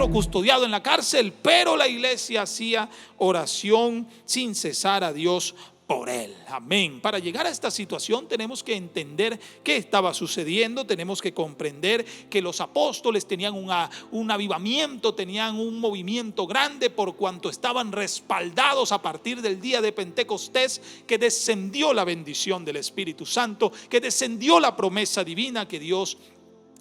Pedro custodiado en la cárcel, pero la iglesia hacía oración sin cesar a Dios por él. Amén. Para llegar a esta situación tenemos que entender qué estaba sucediendo. Tenemos que comprender que los apóstoles tenían un avivamiento, tenían un movimiento grande, por cuanto estaban respaldados a partir del día de Pentecostés, que descendió la bendición del Espíritu Santo, que descendió la promesa divina que Dios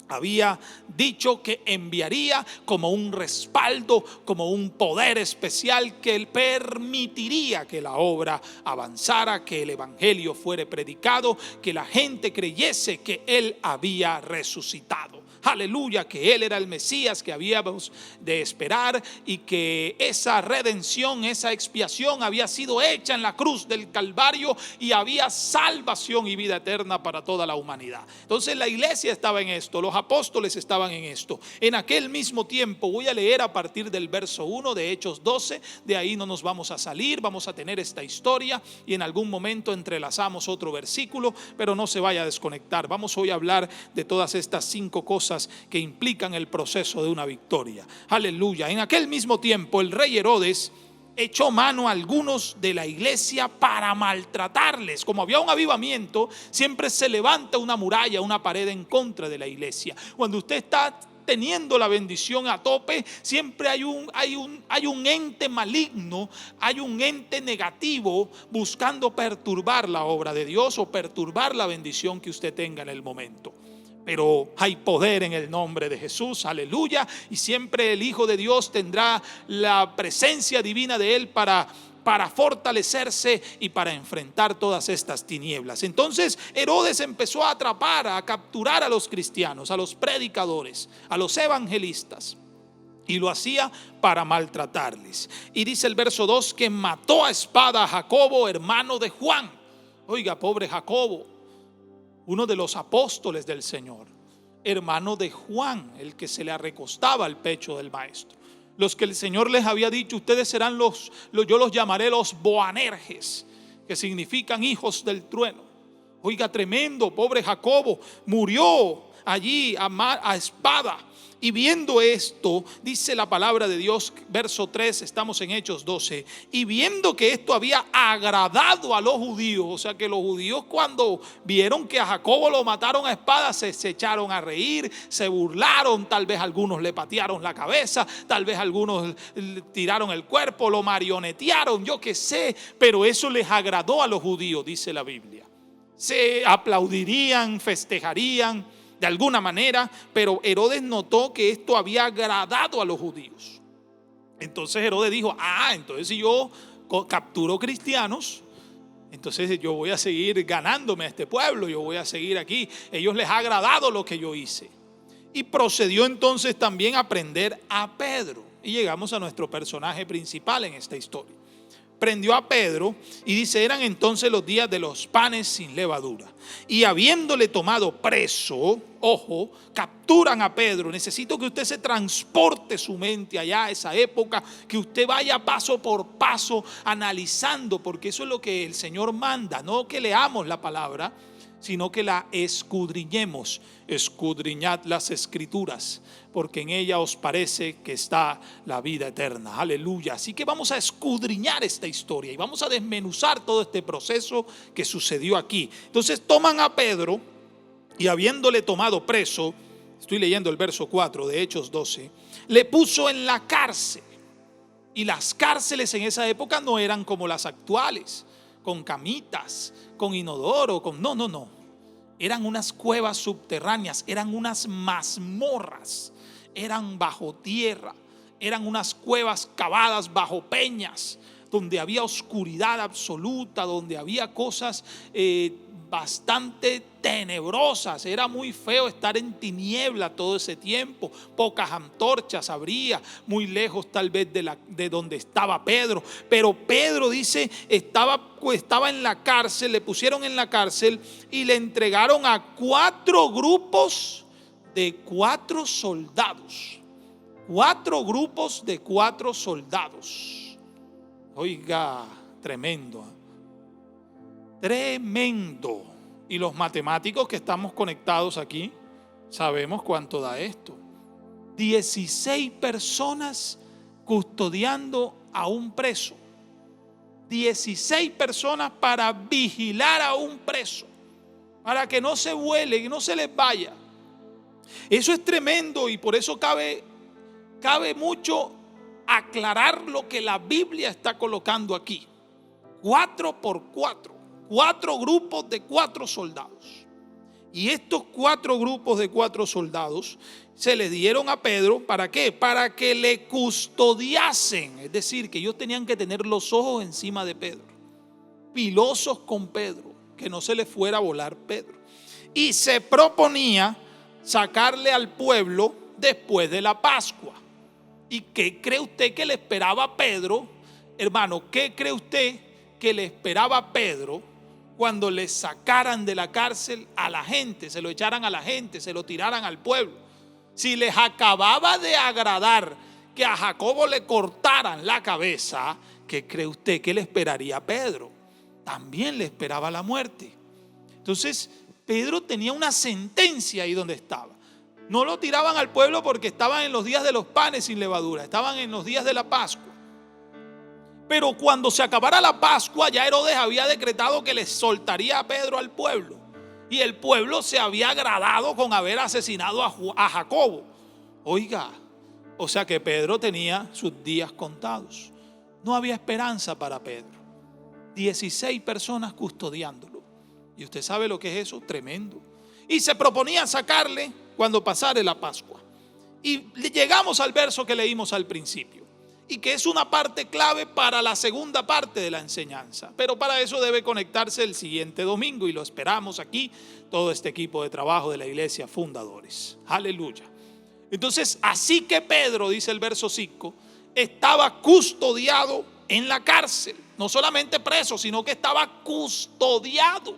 había dicho que enviaría como un respaldo, como un poder especial que él permitiría que la obra avanzara, que el evangelio fuera predicado, que la gente creyese que él había resucitado. Aleluya, que él era el Mesías que habíamos de esperar, y que esa redención, esa expiación había sido hecha en la cruz del Calvario, y había salvación y vida eterna para toda la humanidad. Entonces la iglesia estaba en esto, los apóstoles estaban en esto. En aquel mismo tiempo, voy a leer a partir del verso 1 de Hechos 12, de ahí no nos vamos a salir, vamos a tener esta historia y en algún momento entrelazamos otro versículo, pero no se vaya a desconectar. Vamos hoy a hablar de todas estas 5 cosas que implican el proceso de una victoria. Aleluya. En aquel mismo tiempo el rey Herodes echó mano a algunos de la iglesia para maltratarles. Como había un avivamiento, siempre se levanta una muralla, una pared en contra de la iglesia. Cuando usted está teniendo la bendición a tope, siempre hay un ente maligno, hay un ente negativo buscando perturbar la obra de Dios o perturbar la bendición que usted tenga en el momento. Pero hay poder en el nombre de Jesús, aleluya, y siempre el Hijo de Dios tendrá la presencia divina de él para fortalecerse y para enfrentar todas estas tinieblas. Entonces Herodes empezó a atrapar, a capturar a los cristianos, a los predicadores, a los evangelistas, y lo hacía para maltratarles. Y dice el verso 2 que mató a espada a Jacobo, hermano de Juan. Oiga, pobre Jacobo, uno de los apóstoles del Señor, hermano de Juan, el que se le recostaba al pecho del maestro. Los que el Señor les había dicho: ustedes serán yo los llamaré los Boanerges, que significan hijos del trueno. Oiga, tremendo, pobre Jacobo, murió allí a espada. Y viendo esto, dice la palabra de Dios, verso 3, estamos en Hechos 12, y viendo que esto había agradado a los judíos, o sea que los judíos, cuando vieron que a Jacobo lo mataron a espada, se echaron a reír, se burlaron, tal vez algunos le patearon la cabeza, tal vez algunos tiraron el cuerpo, lo marionetearon, yo qué sé, pero eso les agradó a los judíos, dice la Biblia. Se aplaudirían, festejarían de alguna manera, pero Herodes notó que esto había agradado a los judíos. Entonces Herodes dijo: entonces si yo capturo cristianos, entonces yo voy a seguir ganándome a este pueblo, yo voy a seguir aquí, ellos les ha agradado lo que yo hice. Y procedió entonces también a prender a Pedro, y llegamos a nuestro personaje principal en esta historia. Prendió a Pedro, y dice: eran entonces los días de los panes sin levadura, y habiéndole tomado preso, ojo, capturan a Pedro. Necesito que usted se transporte su mente allá a esa época, que usted vaya paso por paso analizando, porque eso es lo que el Señor manda, no que leamos la palabra, sino que la escudriñemos. Escudriñad las escrituras, porque en ella os parece que está la vida eterna. Aleluya. Así que vamos a escudriñar esta historia y vamos a desmenuzar todo este proceso que sucedió aquí. Entonces toman a Pedro, y habiéndole tomado preso, estoy leyendo el verso 4 de Hechos 12, le puso en la cárcel. Y las cárceles en esa época no eran como las actuales, con camitas, con inodoro, no. Eran unas cuevas subterráneas, eran unas mazmorras, eran bajo tierra, eran unas cuevas cavadas bajo peñas, donde había oscuridad absoluta, donde había cosas bastante tenebrosas. Era muy feo estar en tiniebla todo ese tiempo. Pocas antorchas habría, muy lejos tal vez de donde estaba Pedro. Pero Pedro, dice, estaba en la cárcel, le pusieron en la cárcel y le entregaron a 4 grupos de 4 soldados. 4 grupos de 4 soldados. Oiga, tremendo. Tremendo. Y los matemáticos que estamos conectados aquí sabemos cuánto da esto. 16 personas custodiando a un preso. 16 personas para vigilar a un preso, para que no se vuele, que no se les vaya. Eso es tremendo y por eso cabe mucho aclarar lo que la Biblia está colocando aquí. 4 por 4, 4 grupos de 4 soldados. Y estos 4 grupos de 4 soldados se le dieron a Pedro, ¿para qué? Para que le custodiasen. Es decir, que ellos tenían que tener los ojos encima de Pedro, pilosos con Pedro, que no se le fuera a volar Pedro. Y se proponía sacarle al pueblo después de la Pascua. ¿Y qué cree usted que le esperaba a Pedro? Hermano, ¿qué cree usted que le esperaba a Pedro cuando le sacaran de la cárcel a la gente, se lo echaran a la gente, se lo tiraran al pueblo? Si les acababa de agradar que a Jacobo le cortaran la cabeza, ¿qué cree usted que le esperaría a Pedro? También le esperaba la muerte. Entonces, Pedro tenía una sentencia ahí donde estaba. No lo tiraban al pueblo porque estaban en los días de los panes sin levadura, estaban en los días de la Pascua. Pero cuando se acabara la Pascua, ya Herodes había decretado que le soltaría a Pedro al pueblo. Y el pueblo se había agradado con haber asesinado a Jacobo. Oiga, o sea que Pedro tenía sus días contados. No había esperanza para Pedro. 16 personas custodiándolo. Y usted sabe lo que es eso, tremendo. Y se proponía sacarle cuando pasara la Pascua. Y llegamos al verso que leímos al principio, y que es una parte clave para la segunda parte de la enseñanza. Pero para eso debe conectarse el siguiente domingo, y lo esperamos aquí, todo este equipo de trabajo de la iglesia Fundadores. Aleluya. Entonces, así que Pedro, dice el verso 5, estaba custodiado en la cárcel. No solamente preso, sino que estaba custodiado.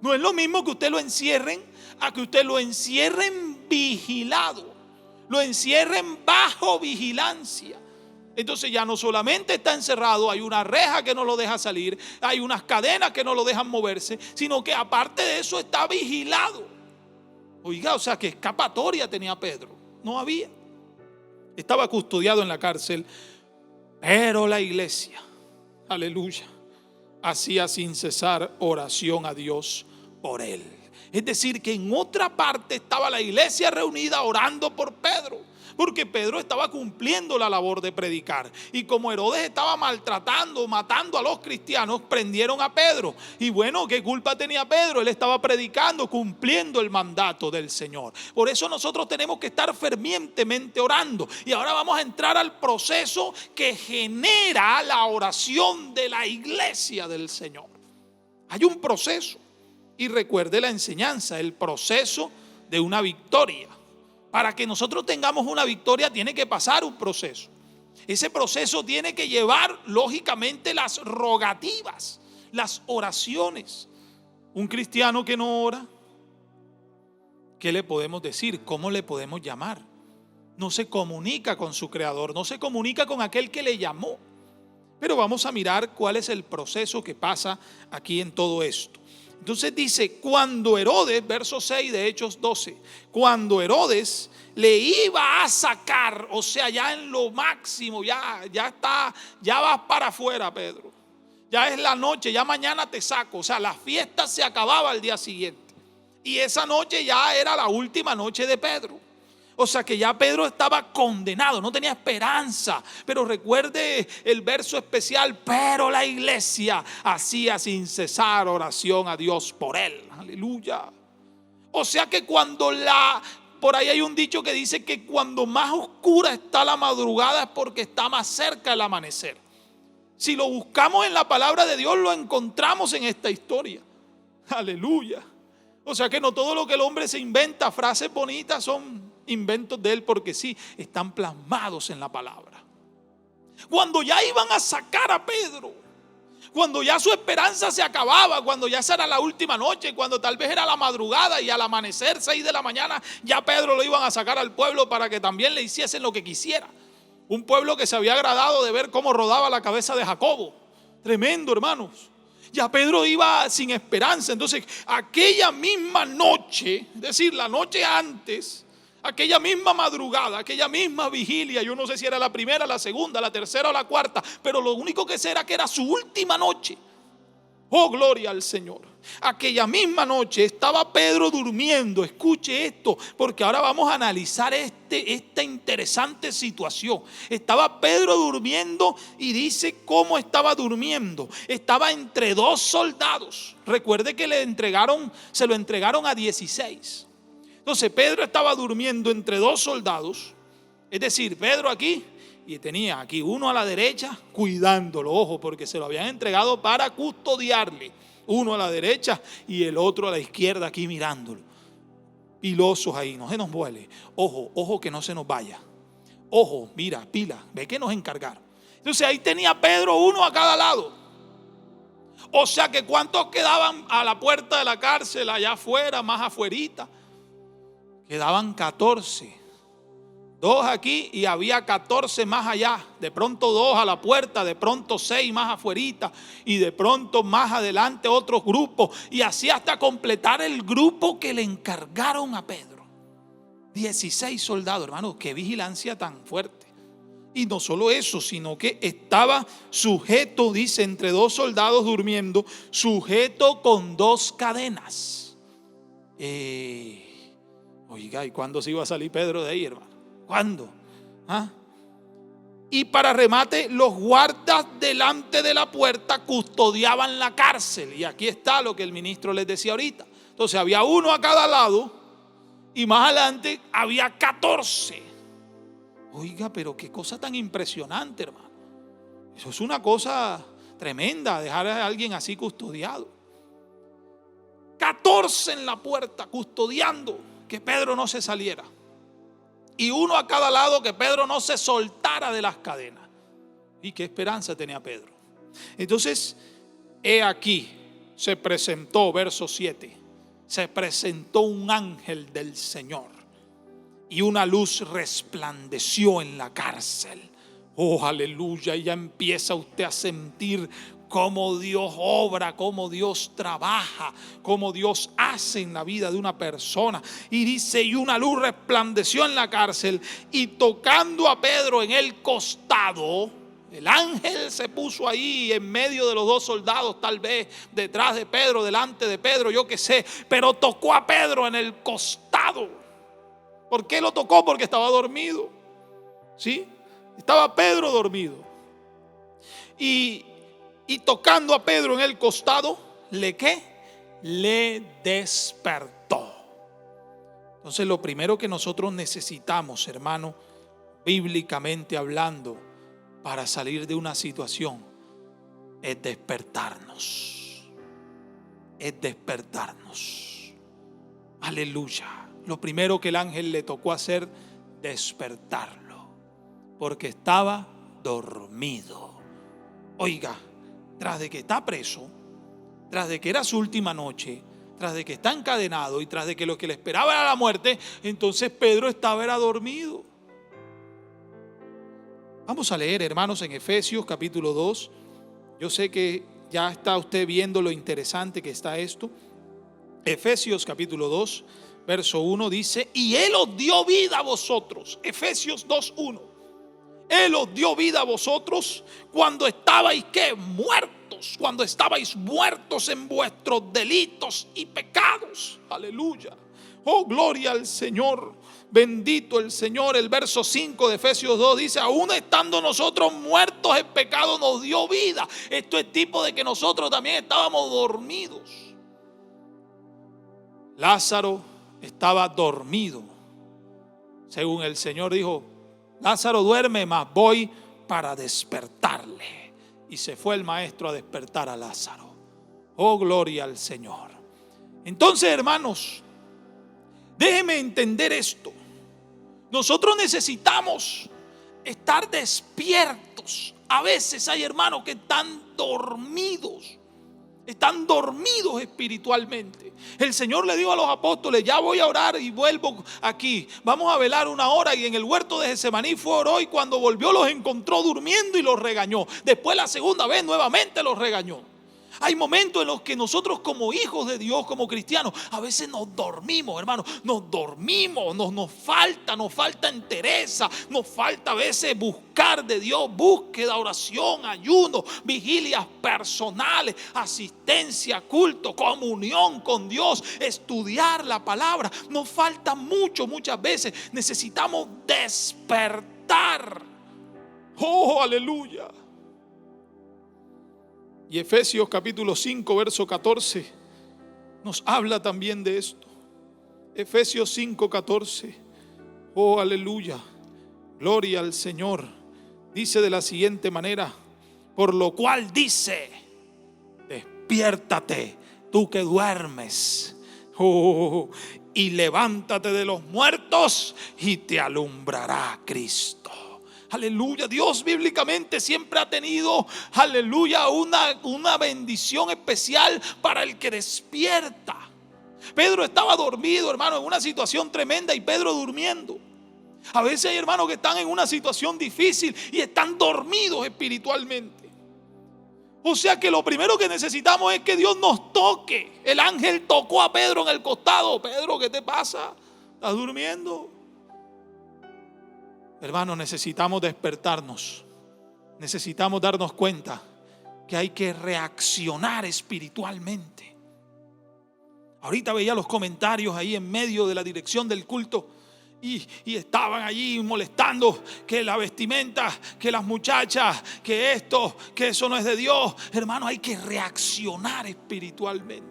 No es lo mismo que usted lo encierren a que usted lo encierren vigilado, lo encierren bajo vigilancia. Entonces ya no solamente está encerrado, hay una reja que no lo deja salir, hay unas cadenas que no lo dejan moverse, sino que aparte de eso está vigilado. Oiga, o sea, ¿qué escapatoria tenía Pedro? No había. Estaba custodiado en la cárcel, pero la iglesia, aleluya, hacía sin cesar oración a Dios por él. Es decir, que en otra parte estaba la iglesia reunida orando por Pedro, porque Pedro estaba cumpliendo la labor de predicar. Y como Herodes estaba maltratando, matando a los cristianos, prendieron a Pedro. Y bueno, ¿qué culpa tenía Pedro? Él estaba predicando, cumpliendo el mandato del Señor. Por eso nosotros tenemos que estar fervientemente orando. Y ahora vamos a entrar al proceso que genera la oración de la iglesia del Señor. Hay un proceso. Y recuerde la enseñanza, el proceso de una victoria. Para que nosotros tengamos una victoria tiene que pasar un proceso. Ese proceso tiene que llevar lógicamente las rogativas, las oraciones. Un cristiano que no ora, ¿qué le podemos decir? ¿Cómo le podemos llamar? No se comunica con su creador, no se comunica con aquel que le llamó. Pero vamos a mirar cuál es el proceso que pasa aquí en todo esto. Entonces dice, cuando Herodes, verso 6 de Hechos 12, cuando Herodes le iba a sacar, o sea, ya en lo máximo, ya está, ya vas para afuera, Pedro. Ya es la noche, ya mañana te saco. O sea, la fiesta se acababa al día siguiente. Y esa noche ya era la última noche de Pedro. O sea que ya Pedro estaba condenado, no tenía esperanza. Pero recuerde el verso especial, pero la iglesia hacía sin cesar oración a Dios por él. Aleluya. O sea que por ahí hay un dicho que dice que cuando más oscura está la madrugada es porque está más cerca el amanecer. Si lo buscamos en la palabra de Dios, lo encontramos en esta historia. Aleluya. O sea que no todo lo que el hombre se inventa, frases bonitas, son inventos de él, porque sí, están plasmados en la palabra. Cuando ya iban a sacar a Pedro, cuando ya su esperanza se acababa, cuando ya esa era la última noche, cuando tal vez era la madrugada y al amanecer 6 de la mañana ya Pedro lo iban a sacar al pueblo para que también le hiciesen lo que quisiera. Un pueblo que se había agradado de ver cómo rodaba la cabeza de Jacobo. Tremendo, hermanos. Ya Pedro iba sin esperanza. Entonces aquella misma noche, es decir, la noche antes, aquella misma madrugada, aquella misma vigilia, yo no sé si era la primera, la segunda, la tercera o la cuarta, pero lo único que sé era que era su última noche. Oh, gloria al Señor. Aquella misma noche estaba Pedro durmiendo. Escuche esto, porque ahora vamos a analizar esta interesante situación. Estaba Pedro durmiendo y dice cómo estaba durmiendo. Estaba entre dos soldados. Recuerde que se lo entregaron a 16. Entonces Pedro estaba durmiendo entre dos soldados. Es decir, Pedro aquí, y tenía aquí uno a la derecha cuidándolo, ojo, porque se lo habían entregado para custodiarle. Uno a la derecha y el otro a la izquierda aquí mirándolo. Pilosos ahí, no se nos vuele. Ojo, ojo que no se nos vaya. Ojo, mira, pila, ve que nos encargaron. Entonces ahí tenía Pedro uno a cada lado. O sea que ¿cuántos quedaban a la puerta de la cárcel allá afuera, más afuerita? Quedaban 14. 2 aquí y había 14 más allá. De pronto 2 a la puerta, de pronto 6 más afuerita y de pronto más adelante otros grupos. Y así hasta completar el grupo que le encargaron a Pedro. 16 soldados, hermano, qué vigilancia tan fuerte. Y no solo eso, sino que estaba sujeto, dice, entre dos soldados durmiendo, sujeto con 2 cadenas. Oiga, ¿y cuándo se iba a salir Pedro de ahí, hermano? ¿Cuándo? Y para remate, los guardas delante de la puerta custodiaban la cárcel. Y aquí está lo que el ministro les decía ahorita. Entonces había uno a cada lado y más adelante había 14. Oiga, pero qué cosa tan impresionante, hermano. Eso es una cosa tremenda, dejar a alguien así custodiado. 14 en la puerta custodiando que Pedro no se saliera. Y uno a cada lado que Pedro no se soltara de las cadenas. Y qué esperanza tenía Pedro. Entonces, he aquí, se presentó, verso 7. Se presentó un ángel del Señor. Y una luz resplandeció en la cárcel. Oh, aleluya. Y ya empieza usted a sentir cómo Dios obra, cómo Dios trabaja, cómo Dios hace en la vida de una persona. Y dice, y una luz resplandeció en la cárcel y tocando a Pedro en el costado, el ángel se puso ahí en medio de los 2 soldados, tal vez detrás de Pedro, delante de Pedro, yo qué sé, pero tocó a Pedro en el costado. ¿Por qué lo tocó? Porque estaba dormido. ¿Sí? Estaba Pedro dormido. Y tocando a Pedro en el costado, le despertó. Entonces lo primero que nosotros necesitamos, hermano, bíblicamente hablando, para salir de una situación, es despertarnos. Es despertarnos. Aleluya. Lo primero que el ángel le tocó hacer, despertarlo, porque estaba dormido. Oiga, tras de que está preso, tras de que era su última noche, tras de que está encadenado y tras de que lo que le esperaba era la muerte, entonces Pedro era dormido. Vamos a leer, hermanos, en Efesios capítulo 2. Yo sé que ya está usted viendo lo interesante que está esto. Efesios capítulo 2, verso 1 dice, y Él os dio vida a vosotros. Efesios 2:1. Él os dio vida a vosotros cuando estabais muertos, cuando estabais muertos en vuestros delitos y pecados. Aleluya. Oh, gloria al Señor. Bendito el Señor. El verso 5 de Efesios 2 dice, aún estando nosotros muertos en pecado nos dio vida. Esto es tipo de que nosotros también estábamos dormidos. Lázaro estaba dormido. Según el Señor dijo, Lázaro duerme, mas voy para despertarle. Y se fue el maestro a despertar a Lázaro. Oh, gloria al Señor. Entonces, hermanos, déjenme entender esto. Nosotros necesitamos estar despiertos. A veces hay hermanos que están dormidos. Están dormidos espiritualmente. El Señor le dijo a los apóstoles, ya voy a orar y vuelvo aquí. Vamos a velar 1 hora. Y en el huerto de Getsemaní fue, oró, y cuando volvió los encontró durmiendo y los regañó. Después la segunda vez nuevamente los regañó. Hay momentos en los que nosotros como hijos de Dios, como cristianos, a veces nos dormimos, hermanos, nos dormimos, nos falta entereza, nos falta a veces buscar de Dios, búsqueda, oración, ayuno, vigilias personales, asistencia, culto, comunión con Dios, estudiar la palabra. Nos falta mucho, muchas veces necesitamos despertar. Oh, aleluya. Y Efesios capítulo 5, verso 14 nos habla también de esto. Efesios 5, 14. Oh, aleluya. Gloria al Señor. Dice de la siguiente manera: por lo cual dice, despiértate tú que duermes, y levántate de los muertos y te alumbrará Cristo. Aleluya. Dios bíblicamente siempre ha tenido, aleluya, una bendición especial para el que despierta. Pedro estaba dormido, hermano, en una situación tremenda, y Pedro durmiendo. A veces hay hermanos que están en una situación difícil y están dormidos espiritualmente. O sea que lo primero que necesitamos es que Dios nos toque. El ángel tocó a Pedro en el costado. Pedro, ¿qué te pasa? ¿Estás durmiendo? Hermanos, necesitamos despertarnos. Necesitamos darnos cuenta que hay que reaccionar espiritualmente. Ahorita veía los comentarios ahí en medio de la dirección del culto y estaban allí molestando que la vestimenta, que las muchachas, que esto, que eso no es de Dios. Hermano, hay que reaccionar espiritualmente.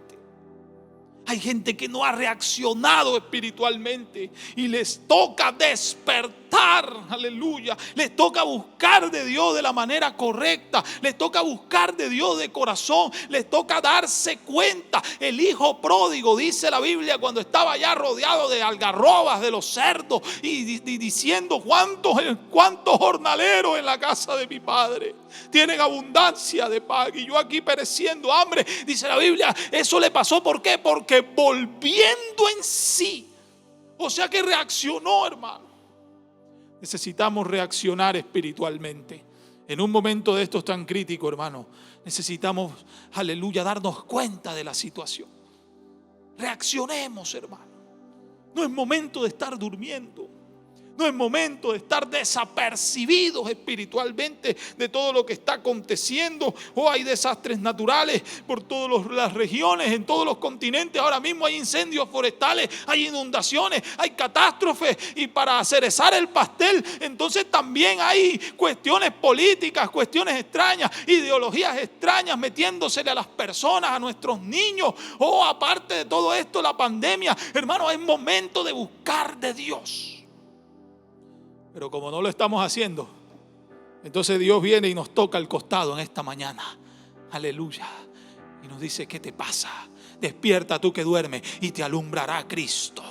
Hay gente que no ha reaccionado espiritualmente y les toca despertar, aleluya. Les toca buscar de Dios de la manera correcta. Les toca buscar de Dios de corazón. Les toca darse cuenta. El hijo pródigo, dice la Biblia, cuando estaba ya rodeado de algarrobas, de los cerdos, y diciendo: ¿cuántos jornaleros en la casa de mi padre tienen abundancia de pan y yo aquí pereciendo hambre? Dice la Biblia, eso le pasó. ¿Por qué? Porque volviendo en sí. O sea que reaccionó, hermano. Necesitamos reaccionar espiritualmente. En un momento de estos tan críticos, hermano, necesitamos, aleluya, darnos cuenta de la situación. Reaccionemos, hermano. No es momento de estar durmiendo. No es momento de estar desapercibidos espiritualmente de todo lo que está aconteciendo. Hay desastres naturales por todas las regiones, en todos los continentes. Ahora mismo hay incendios forestales, hay inundaciones, hay catástrofes. Y para cerezar el pastel, entonces también hay cuestiones políticas, cuestiones extrañas, ideologías extrañas metiéndosele a las personas, a nuestros niños. Aparte de todo esto, la pandemia. Hermano, es momento de buscar de Dios. Pero como no lo estamos haciendo, entonces Dios viene y nos toca el costado en esta mañana. Aleluya. Y nos dice: ¿qué te pasa? Despierta tú que duermes y te alumbrará Cristo.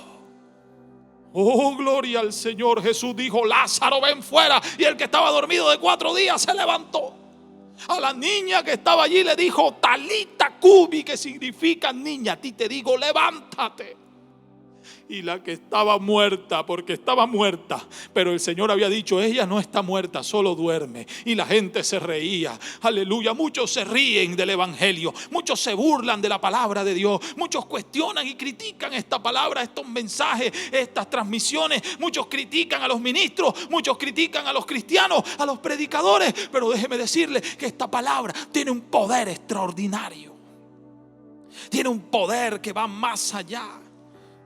Oh, gloria al Señor. Jesús dijo: Lázaro, ven fuera. Y el que estaba dormido de 4 días se levantó. A la niña que estaba allí le dijo: Talita cumi, que significa niña, a ti te digo, levántate. Y la que estaba muerta, porque estaba muerta, pero el Señor había dicho: ella no está muerta, solo duerme. Y la gente se reía, aleluya. Muchos se ríen del evangelio, muchos se burlan de la palabra de Dios, muchos cuestionan y critican esta palabra, estos mensajes, estas transmisiones. Muchos critican a los ministros, muchos critican a los cristianos, a los predicadores. Pero déjeme decirle que esta palabra tiene un poder extraordinario, tiene un poder que va más allá.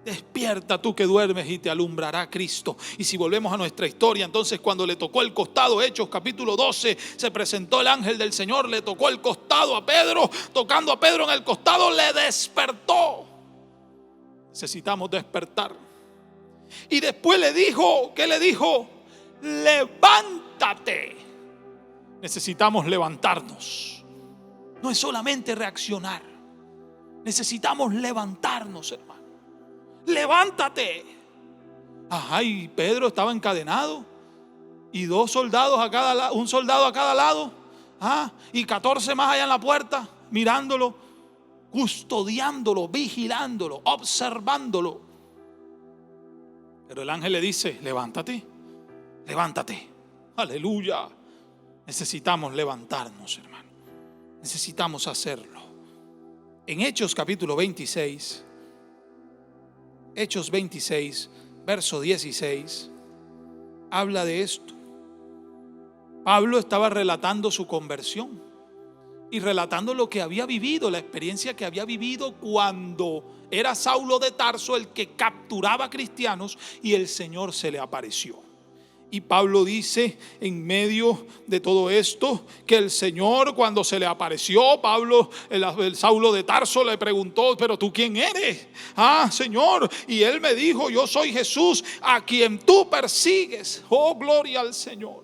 Despierta tú que duermes y te alumbrará Cristo. Y si volvemos a nuestra historia, entonces cuando le tocó el costado, Hechos capítulo 12, se presentó el ángel del Señor, le tocó el costado a Pedro, tocando a Pedro en el costado, le despertó. Necesitamos despertar. Y después le dijo, ¿qué le dijo? Levántate. Necesitamos levantarnos. No es solamente reaccionar, necesitamos levantarnos, hermano. Levántate. Ajá, y Pedro estaba encadenado y 2 soldados a cada lado, un soldado a cada lado, y 14 más allá en la puerta, mirándolo, custodiándolo, vigilándolo, observándolo. Pero el ángel le dice: levántate, levántate. Aleluya. Necesitamos levantarnos, hermano. Necesitamos hacerlo. En Hechos capítulo 26, Hechos 26, verso 16, habla de esto. Pablo estaba relatando su conversión y relatando lo que había vivido, la experiencia que había vivido cuando era Saulo de Tarso el que capturaba cristianos y el Señor se le apareció. Y Pablo dice en medio de todo esto que el Señor, cuando se le apareció, el Saulo de Tarso le preguntó: ¿pero tú quién eres? Señor. Y él me dijo: yo soy Jesús a quien tú persigues. Oh, gloria al Señor.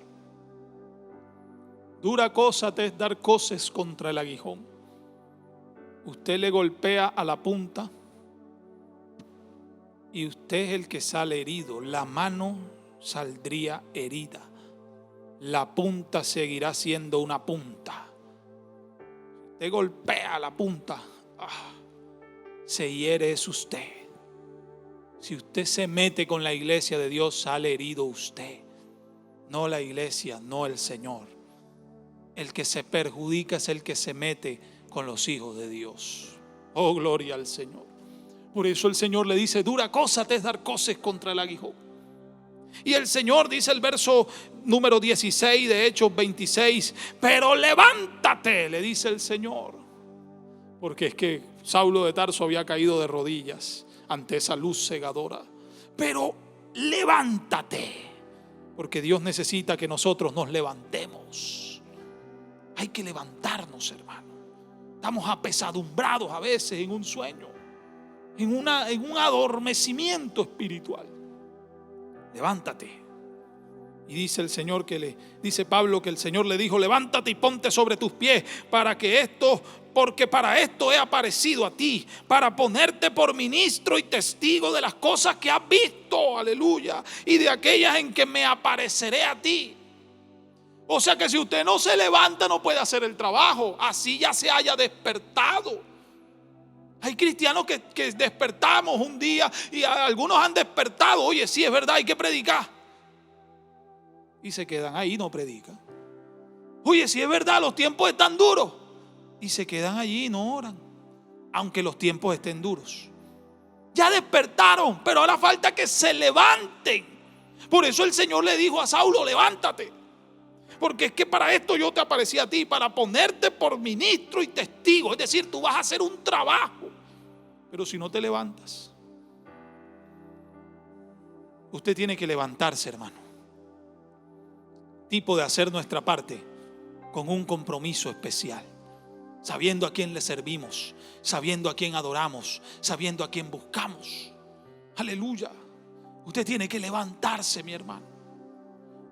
Dura cosa te es dar coces contra el aguijón. Usted le golpea a la punta y usted es el que sale herido. La mano saldría herida. La punta seguirá siendo una punta. Usted golpea a la punta, se hiere es usted. Si usted se mete con la iglesia de Dios, sale herido usted, no la iglesia, no el Señor. El que se perjudica es el que se mete con los hijos de Dios. Oh, gloria al Señor. Por eso el Señor le dice: dura cosa te es dar coces contra el aguijón. Y el Señor dice, el verso número 16 de Hechos 26: pero levántate, le dice el Señor. Porque es que Saulo de Tarso había caído de rodillas ante esa luz cegadora. Pero levántate, porque Dios necesita que nosotros nos levantemos. Hay que levantarnos, hermano. Estamos apesadumbrados a veces en un sueño, en un adormecimiento espiritual. Levántate. Y dice el Señor dice Pablo que el Señor le dijo: levántate y ponte sobre tus pies, porque para esto he aparecido a ti, para ponerte por ministro y testigo de las cosas que has visto, aleluya, y de aquellas en que me apareceré a ti. O sea que si usted no se levanta, no puede hacer el trabajo, así ya se haya despertado. Hay cristianos que despertamos un día y algunos han despertado: oye, sí, es verdad, hay que predicar. Y se quedan ahí, no predican. Oye, sí, es verdad, los tiempos están duros. Y se quedan allí y no oran, aunque los tiempos estén duros. Ya despertaron, pero ahora falta que se levanten. Por eso el Señor le dijo a Saulo: levántate. Porque es que para esto yo te aparecí a ti, para ponerte por ministro y testigo. Es decir, tú vas a hacer un trabajo. Pero si no te levantas, usted tiene que levantarse, hermano. Tipo de hacer nuestra parte con un compromiso especial, sabiendo a quién le servimos, sabiendo a quién adoramos, sabiendo a quién buscamos. Aleluya. Usted tiene que levantarse, mi hermano.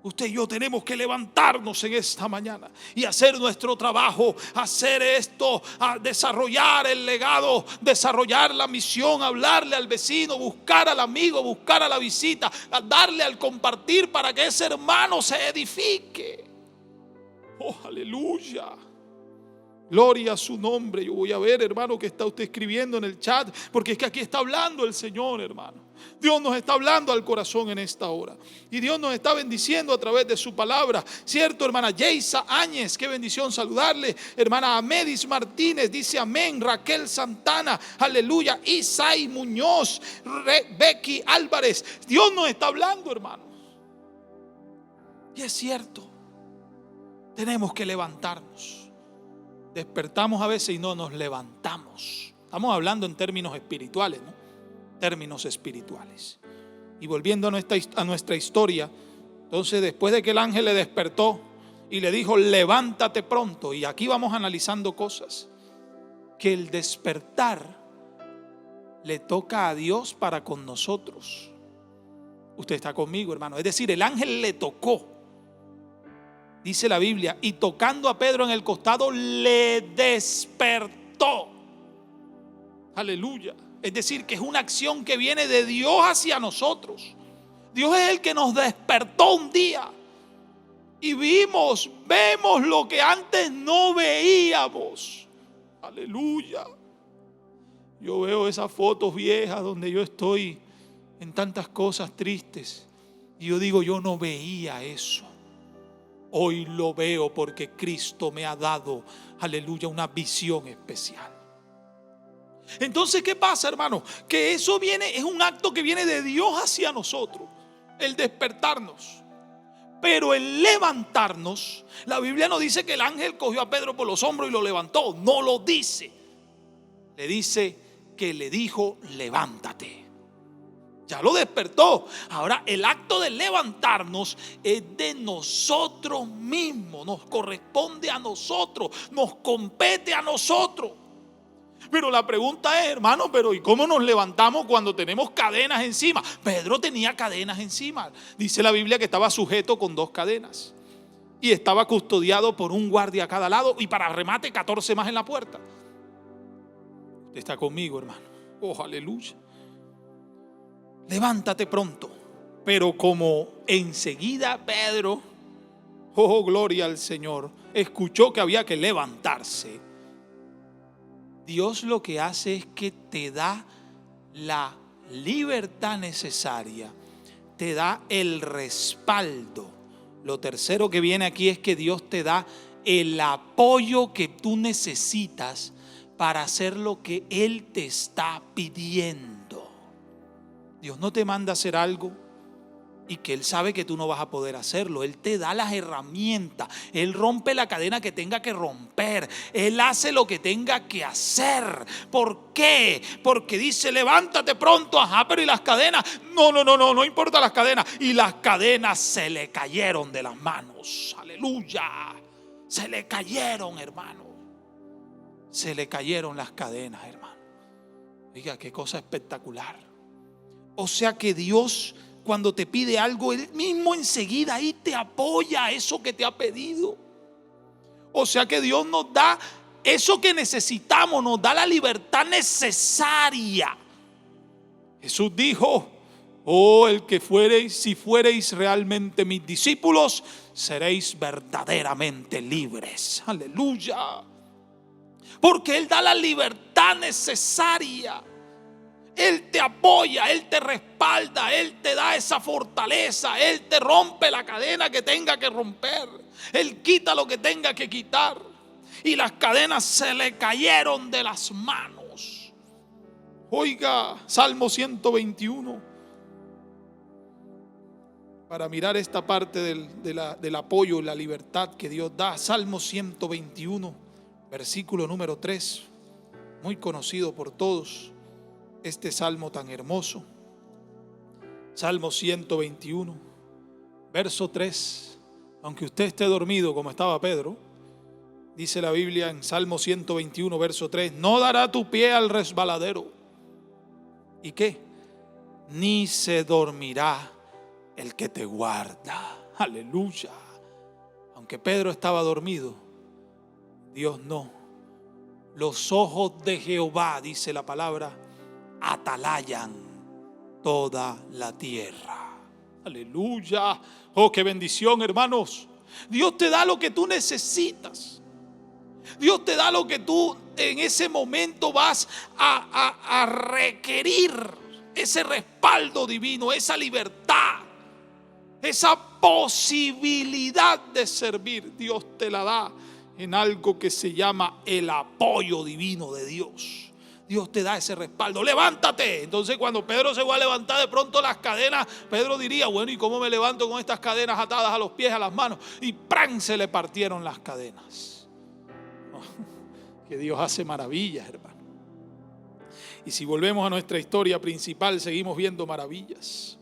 Usted y yo tenemos que levantarnos en esta mañana y hacer nuestro trabajo, hacer esto, a desarrollar el legado, desarrollar la misión, hablarle al vecino, buscar al amigo, buscar a la visita, a darle al compartir para que ese hermano se edifique. Oh, aleluya. Gloria a su nombre. Yo voy a ver, hermano, que está usted escribiendo en el chat, porque es que aquí está hablando el Señor, hermano. Dios nos está hablando al corazón en esta hora. Y Dios nos está bendiciendo a través de su palabra. Cierto, hermana Yeisa Áñez, qué bendición saludarle. Hermana Amedis Martínez dice amén. Raquel Santana, aleluya. Isai Muñoz, Becky Álvarez. Dios nos está hablando, hermanos. Y es cierto, tenemos que levantarnos. Despertamos a veces y no nos levantamos. Estamos hablando en términos espirituales, ¿no? Términos espirituales. Y volviendo a nuestra historia, entonces después de que el ángel le despertó y le dijo: levántate pronto, y aquí vamos analizando cosas, que el despertar le toca a Dios para con nosotros. Usted está conmigo, hermano. Es decir, el ángel le tocó. Dice la Biblia: y tocando a Pedro en el costado, le despertó. Aleluya. Es decir, que es una acción que viene de Dios hacia nosotros. Dios es el que nos despertó un día y vemos lo que antes no veíamos. Aleluya. Yo veo esas fotos viejas donde yo estoy en tantas cosas tristes y yo digo: yo no veía eso. Hoy lo veo porque Cristo me ha dado, aleluya, una visión especial. Entonces, ¿qué pasa, hermano? Que eso viene, es un acto que viene de Dios hacia nosotros, el despertarnos. Pero el levantarnos, la Biblia no dice que el ángel cogió a Pedro por los hombros y lo levantó, no lo dice. Le dice que le dijo: levántate. Ya lo despertó. Ahora el acto de levantarnos es de nosotros mismos, nos corresponde a nosotros, nos compete a nosotros. Pero la pregunta es, hermano, pero ¿y cómo nos levantamos cuando tenemos cadenas encima? Pedro tenía cadenas encima. Dice la Biblia que estaba sujeto con 2 cadenas y estaba custodiado por un guardia a cada lado, y para remate 14 más en la puerta. Usted está conmigo, hermano. Oh, aleluya. Levántate pronto. Pero como enseguida Pedro, oh gloria al Señor, escuchó que había que levantarse, Dios lo que hace es que te da la libertad necesaria, te da el respaldo. Lo tercero que viene aquí es que Dios te da el apoyo que tú necesitas para hacer lo que Él te está pidiendo. Dios no te manda a hacer algo y que Él sabe que tú no vas a poder hacerlo. Él te da las herramientas. Él rompe la cadena que tenga que romper. Él hace lo que tenga que hacer. ¿Por qué? Porque dice: levántate pronto. Ajá, pero ¿y las cadenas? No importa las cadenas. Y las cadenas se le cayeron de las manos. Aleluya. Se le cayeron, hermano. Se le cayeron las cadenas, hermano. Oiga, qué cosa espectacular. O sea que Dios, cuando te pide algo, Él mismo enseguida ahí te apoya a eso que te ha pedido. O sea que Dios nos da eso que necesitamos, nos da la libertad necesaria. Jesús dijo: oh, el que fuereis, si fuereis realmente mis discípulos, seréis verdaderamente libres. Aleluya. Porque Él da la libertad necesaria. Él te apoya, Él te respalda, Él te da esa fortaleza, Él te rompe la cadena que tenga que romper, Él quita lo que tenga que quitar. Y las cadenas se le cayeron de las manos. Oiga, Salmo 121. Para mirar esta parte del apoyo, la libertad que Dios da. Salmo 121, versículo número 3. Muy conocido por todos. Este salmo tan hermoso. Salmo 121, verso 3. Aunque usted esté dormido como estaba Pedro, dice la Biblia en Salmo 121, verso 3: no dará tu pie al resbaladero. ¿Y qué? Ni se dormirá el que te guarda. Aleluya. Aunque Pedro estaba dormido, Dios no. Los ojos de Jehová, dice la palabra, atalayan toda la tierra. Aleluya. Oh, qué bendición, hermanos. Dios te da lo que tú necesitas. Dios te da lo que tú en ese momento vas a requerir. Ese respaldo divino, esa libertad, esa posibilidad de servir. Dios te la da en algo que se llama el apoyo divino de Dios. Dios te da ese respaldo. Levántate. Entonces cuando Pedro se va a levantar, de pronto las cadenas, Pedro diría: bueno, ¿y cómo me levanto con estas cadenas atadas a los pies, a las manos? Y ¡pran! Se le partieron las cadenas. Oh, que Dios hace maravillas, hermano. Y si volvemos a nuestra historia principal, seguimos viendo maravillas.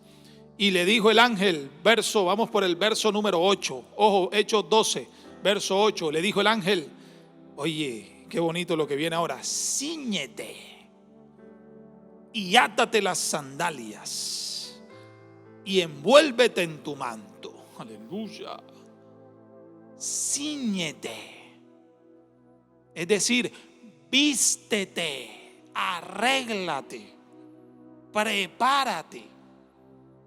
Y le dijo el ángel, vamos por el verso número 8. Ojo, Hechos 12, verso 8. Le dijo el ángel: oye, qué bonito lo que viene ahora. Cíñete y átate las sandalias y envuélvete en tu manto. Aleluya. Cíñete. Es decir, vístete, arréglate, prepárate.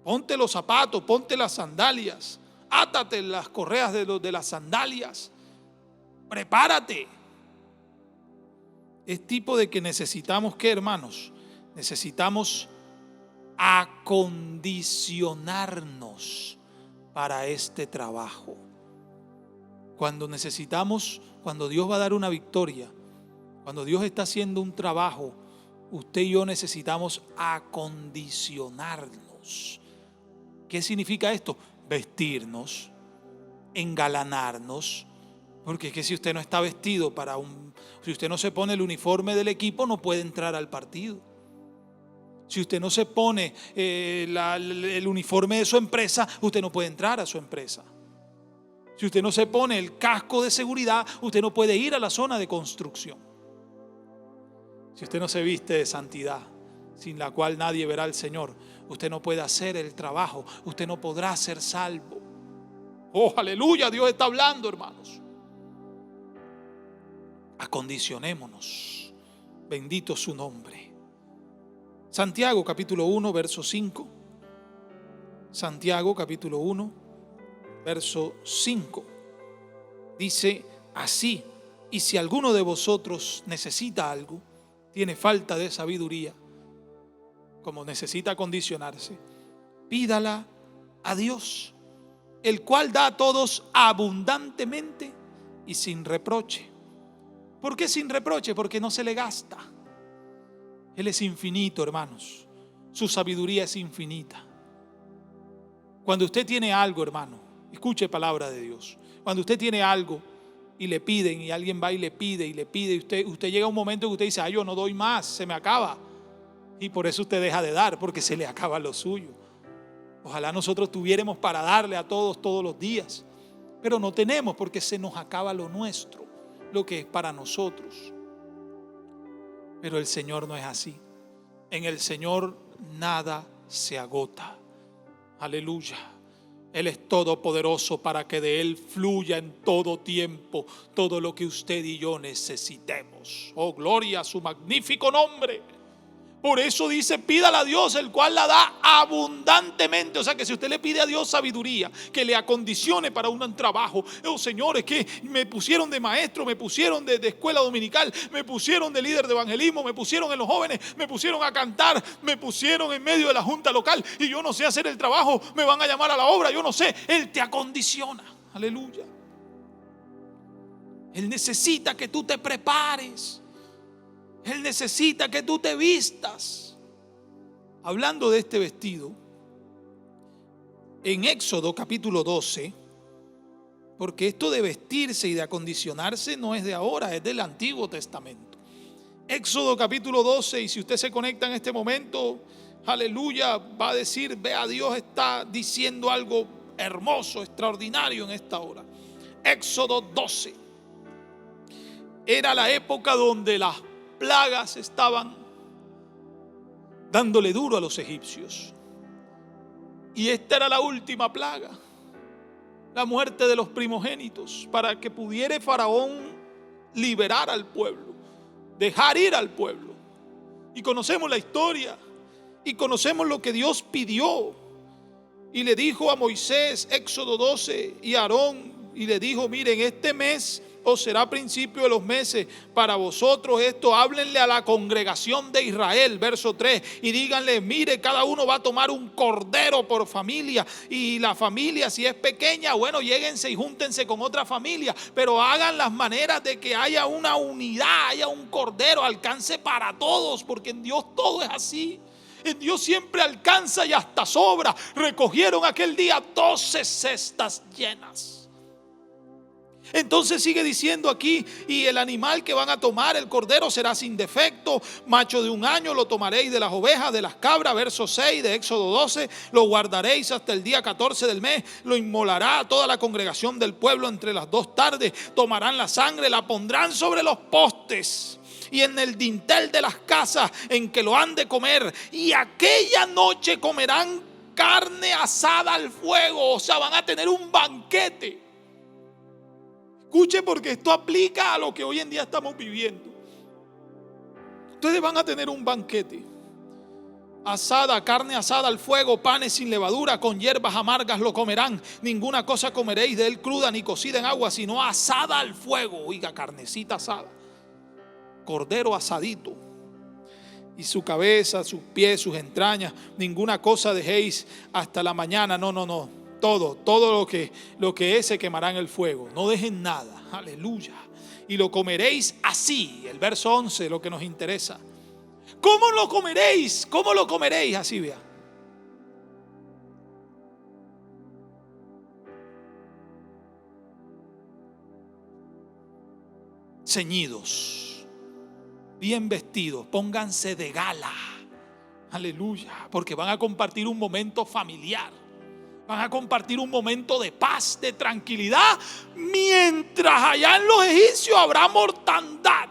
Ponte los zapatos, ponte las sandalias, átate las correas de las sandalias, prepárate. Es tipo de que necesitamos, ¿qué, hermanos? Necesitamos acondicionarnos para este trabajo. Cuando Dios va a dar una victoria, cuando Dios está haciendo un trabajo usted y yo necesitamos acondicionarnos. ¿Qué significa esto? Vestirnos, engalanarnos. Porque es que si usted no está vestido si usted no se pone el uniforme del equipo, no puede entrar al partido. Si usted no se pone el uniforme de su empresa, usted no puede entrar a su empresa. Si usted no se pone el casco de seguridad, usted no puede ir a la zona de construcción. Si usted no se viste de santidad, sin la cual nadie verá al Señor, usted no puede hacer el trabajo, usted no podrá ser salvo. Oh, aleluya, Dios está hablando, hermanos. Acondicionémonos, bendito su nombre. Santiago capítulo 1, verso 5. Santiago capítulo 1, verso 5. Dice así: y si alguno de vosotros necesita algo, tiene falta de sabiduría, como necesita acondicionarse, pídala a Dios, el cual da a todos abundantemente y sin reproche. ¿Por qué sin reproche? Porque no se le gasta. Él es infinito, hermanos. Su sabiduría es infinita. Cuando usted tiene algo, hermano, escuche palabra de Dios. Cuando usted tiene algo y le piden, y alguien va y le pide, y usted llega a un momento que usted dice: yo no doy más, se me acaba. Y por eso usted deja de dar, porque se le acaba lo suyo. Ojalá nosotros tuviéramos para darle a todos los días, pero no tenemos, porque se nos acaba lo nuestro, lo que es para nosotros. Pero el Señor no es así. En el Señor nada se agota. Aleluya. Él es todopoderoso para que de Él fluya en todo tiempo todo lo que usted y yo necesitemos. Oh, gloria a su magnífico nombre. Por eso dice: pídala a Dios, el cual la da abundantemente. O sea que si usted le pide a Dios sabiduría, que le acondicione para un trabajo. Oh, Señor, es que me pusieron de maestro, me pusieron de escuela dominical, me pusieron de líder de evangelismo, me pusieron en los jóvenes, me pusieron a cantar, me pusieron en medio de la junta local y yo no sé hacer el trabajo, me van a llamar a la obra, yo no sé. Él te acondiciona. Aleluya. Él necesita que tú te prepares. Él necesita que tú te vistas. Hablando de este vestido, en Éxodo capítulo 12, porque esto de vestirse y de acondicionarse no es de ahora, es del Antiguo Testamento. Éxodo capítulo 12, y si usted se conecta en este momento, aleluya, va a decir: vea, Dios está diciendo algo hermoso, extraordinario en esta hora. Éxodo 12. Era la época donde las plagas estaban dándole duro a los egipcios. Y esta era la última plaga, la muerte de los primogénitos, para que pudiera Faraón liberar al pueblo, dejar ir al pueblo. Y conocemos la historia y conocemos lo que Dios pidió. Y le dijo a Moisés, Éxodo 12, y a Aarón, y le dijo: miren, este mes o será principio de los meses para vosotros esto, háblenle a la congregación de Israel, verso 3, y díganle: mire, cada uno va a tomar un cordero por familia, y la familia, si es pequeña, bueno, lléguense y júntense con otra familia, pero hagan las maneras de que haya una unidad, haya un cordero, alcance para todos, porque en Dios todo es así. En Dios siempre alcanza y hasta sobra. Recogieron aquel día 12 cestas llenas. Entonces sigue diciendo aquí: y el animal que van a tomar, el cordero, será sin defecto, macho de 1 año, lo tomaréis de las ovejas, de las cabras, verso 6 de Éxodo 12, lo guardaréis hasta el día 14 del mes, lo inmolará a toda la congregación del pueblo entre las 2 tardes, tomarán la sangre, la pondrán sobre los postes y en el dintel de las casas en que lo han de comer, y aquella noche comerán carne asada al fuego. O sea, van a tener un banquete. Escuche, porque esto aplica a lo que hoy en día estamos viviendo. Ustedes van a tener un banquete. Asada, carne asada al fuego, panes sin levadura, con hierbas amargas lo comerán. Ninguna cosa comeréis de él cruda ni cocida en agua, sino asada al fuego. Oiga, carnecita asada, cordero asadito, y su cabeza, sus pies, sus entrañas, ninguna cosa dejéis hasta la mañana. No. Todo lo que es se quemará en el fuego. No dejen nada. Aleluya. Y lo comeréis así. El verso 11, lo que nos interesa. ¿Cómo lo comeréis? ¿Cómo lo comeréis? Así vea. Ceñidos, bien vestidos, pónganse de gala. Aleluya, porque van a compartir un momento familiar. Van a compartir un momento de paz, de tranquilidad, mientras allá en los egipcios habrá mortandad.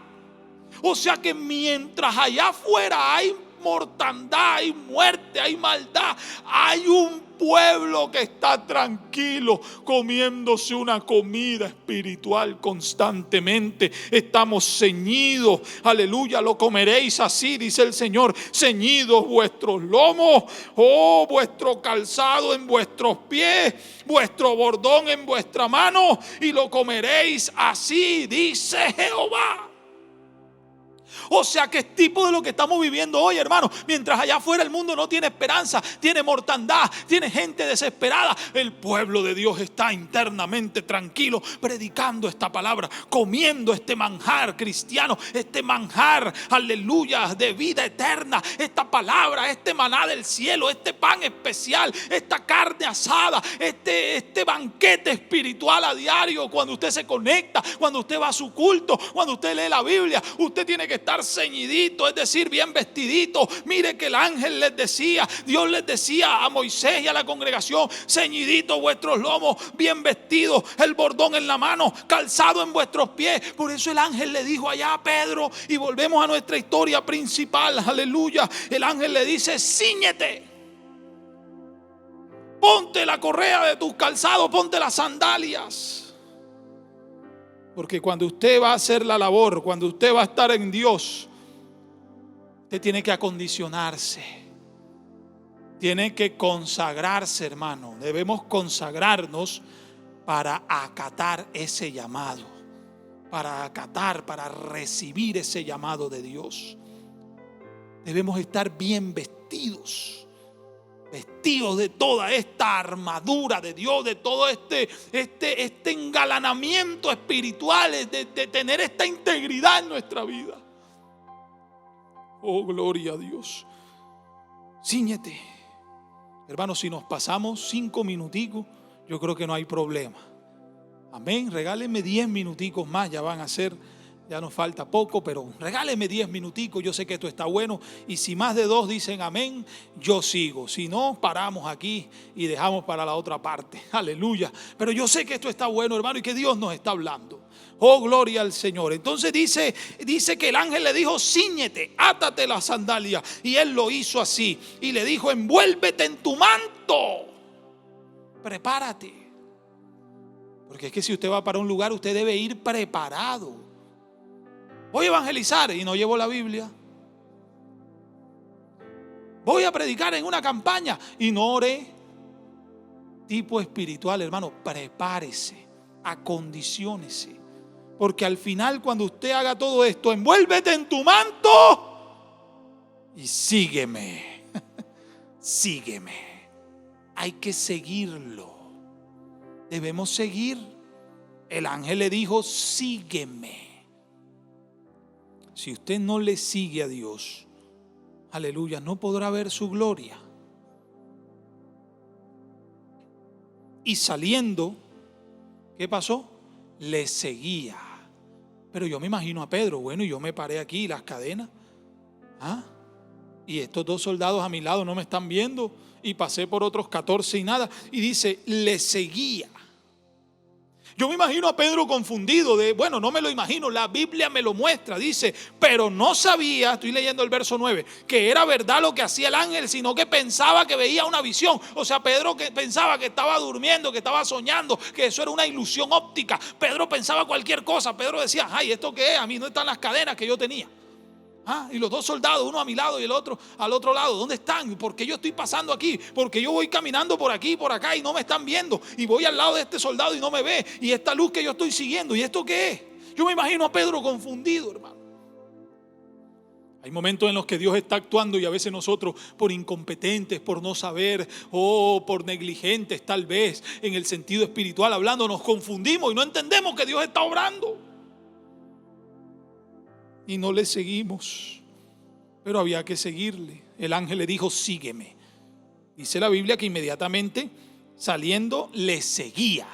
O sea que mientras allá afuera hay mortandad, hay muerte, hay maldad, hay un pueblo que está tranquilo comiéndose una comida espiritual constantemente. Estamos ceñidos, aleluya, lo comeréis así, dice el Señor, ceñidos vuestros lomos, oh, vuestro calzado en vuestros pies, vuestro bordón en vuestra mano, y lo comeréis así, dice Jehová. O sea que es tipo de lo que estamos viviendo hoy, hermano. Mientras allá afuera el mundo no tiene esperanza, tiene mortandad, tiene gente desesperada, el pueblo de Dios está internamente tranquilo, predicando esta palabra, comiendo este manjar cristiano, este manjar, aleluya, de vida eterna, esta palabra, este maná del cielo, este pan especial, esta carne asada, este banquete espiritual a diario. Cuando usted se conecta, cuando usted va a su culto, cuando usted lee la Biblia, usted tiene que estar ceñidito, es decir, bien vestidito. Mire que el ángel les decía, Dios les decía a Moisés y a la congregación: ceñidito vuestros lomos, bien vestidos, el bordón en la mano, calzado en vuestros pies. Por eso el ángel le dijo allá a Pedro, y volvemos a nuestra historia principal, aleluya, el ángel le dice: cíñete, ponte la correa de tus calzados, ponte las sandalias. Porque cuando usted va a hacer la labor, cuando usted va a estar en Dios, usted tiene que acondicionarse, tiene que consagrarse, hermano. Debemos consagrarnos para acatar ese llamado, para acatar, para recibir ese llamado de Dios. Debemos estar bien vestidos de toda esta armadura de Dios, de todo este engalanamiento espiritual, de tener esta integridad en nuestra vida. Oh, gloria a Dios. Cíñete. Hermanos, si nos pasamos 5 minuticos, yo creo que no hay problema. Amén. Regálenme 10 minuticos más, ya van a ser... Ya nos falta poco, pero regáleme 10 minuticos. Yo sé que esto está bueno. Y si más de 2 dicen amén, yo sigo. Si no, paramos aquí y dejamos para la otra parte. Aleluya. Pero yo sé que esto está bueno, hermano, y que Dios nos está hablando. Oh, gloria al Señor. Entonces dice que el ángel le dijo: cíñete, átate la sandalia. Y él lo hizo así. Y le dijo: envuélvete en tu manto. Prepárate. Porque es que si usted va para un lugar, usted debe ir preparado. Voy a evangelizar y no llevo la Biblia. Voy a predicar en una campaña y no oré. Tipo espiritual, hermano, prepárese, acondiciónese. Porque al final, cuando usted haga todo esto, envuélvete en tu manto y sígueme. Sígueme. Hay que seguirlo. Debemos seguir. El ángel le dijo: sígueme. Si usted no le sigue a Dios, aleluya, no podrá ver su gloria. Y saliendo, ¿qué pasó? Le seguía. Pero yo me imagino a Pedro, bueno, y yo me paré aquí, las cadenas, y estos 2 soldados a mi lado no me están viendo, y pasé por otros 14 y nada. Y dice: le seguía. Yo me imagino a Pedro confundido, bueno, no me lo imagino, la Biblia me lo muestra. Dice: pero no sabía, estoy leyendo el verso 9, que era verdad lo que hacía el ángel, sino que pensaba que veía una visión. O sea, Pedro que pensaba que estaba durmiendo, que estaba soñando, que eso era una ilusión óptica. Pedro pensaba cualquier cosa. Pedro decía: ay, ¿esto qué es? A mí no están las cadenas que yo tenía. Y los 2 soldados, uno a mi lado y el otro al otro lado, ¿dónde están? ¿Por qué yo estoy pasando aquí? Porque yo voy caminando por aquí y por acá y no me están viendo, y voy al lado de este soldado y no me ve, y esta luz que yo estoy siguiendo, ¿y esto qué es? Yo me imagino a Pedro confundido, hermano. Hay momentos en los que Dios está actuando y a veces nosotros, por incompetentes, por no saber, o por negligentes tal vez, en el sentido espiritual hablando, nos confundimos y no entendemos que Dios está obrando. Y no le seguimos. pero había que seguirle. El ángel le dijo: sígueme. Dice la Biblia que inmediatamente saliendo le seguía,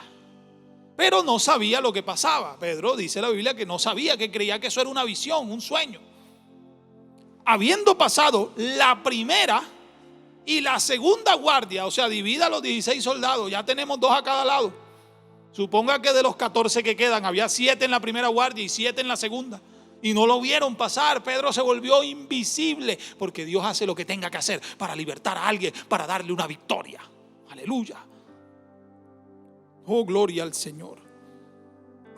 pero no sabía lo que pasaba. Pedro, dice la Biblia, que no sabía, que creía que eso era una visión, un sueño. Habiendo pasado la primera y la segunda guardia, o sea, divida los 16 soldados, ya tenemos 2 a cada lado. Suponga que de los 14 que quedan, había 7 en la primera guardia y 7 en la segunda, y no lo vieron pasar. Pedro se volvió invisible, porque Dios hace lo que tenga que hacer para libertar a alguien, para darle una victoria. Aleluya. Oh, gloria al Señor.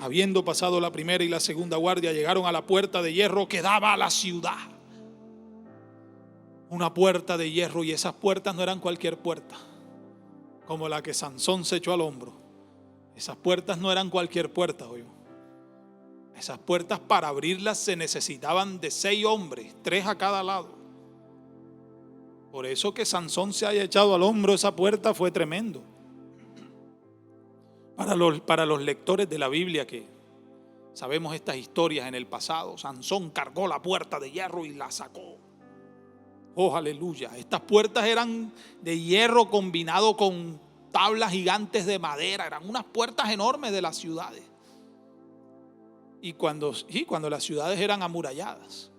Habiendo pasado la primera y la segunda guardia, llegaron a la puerta de hierro que daba a la ciudad. Una puerta de hierro, y esas puertas no eran cualquier puerta, como la que Sansón se echó al hombro. Esas puertas no eran cualquier puerta, oye. Esas puertas, para abrirlas se necesitaban de 6 hombres, 3 a cada lado. Por eso que Sansón se haya echado al hombro esa puerta fue tremendo. Para los lectores de la Biblia que sabemos estas historias en el pasado, Sansón cargó la puerta de hierro y la sacó. Oh, aleluya. Estas puertas eran de hierro combinado con tablas gigantes de madera. Eran unas puertas enormes de las ciudades. Y cuando las ciudades eran amuralladas,